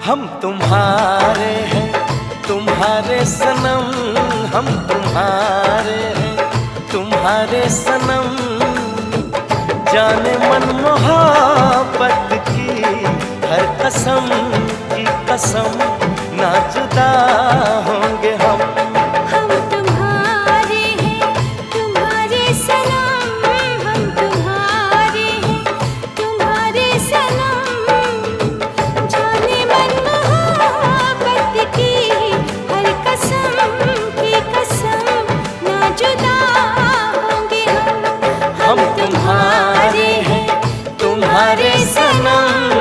हम तुम्हारे हैं, तुम्हारे सनम, हम तुम्हारे हैं, तुम्हारे सनम। जाने मन मोहब्बत की हर कसम की कसम, ना जुदा होंगे हम। हम तुम्हारे हैं, तुम्हारे सनम, हम तुम्हारे हैं, तुम्हारे सनम। जाने मन मोहब्बत की हर कसम की कसम, ना जुदा होंगे हम। हम तुम्हारे हैं, तुम्हारे सनम।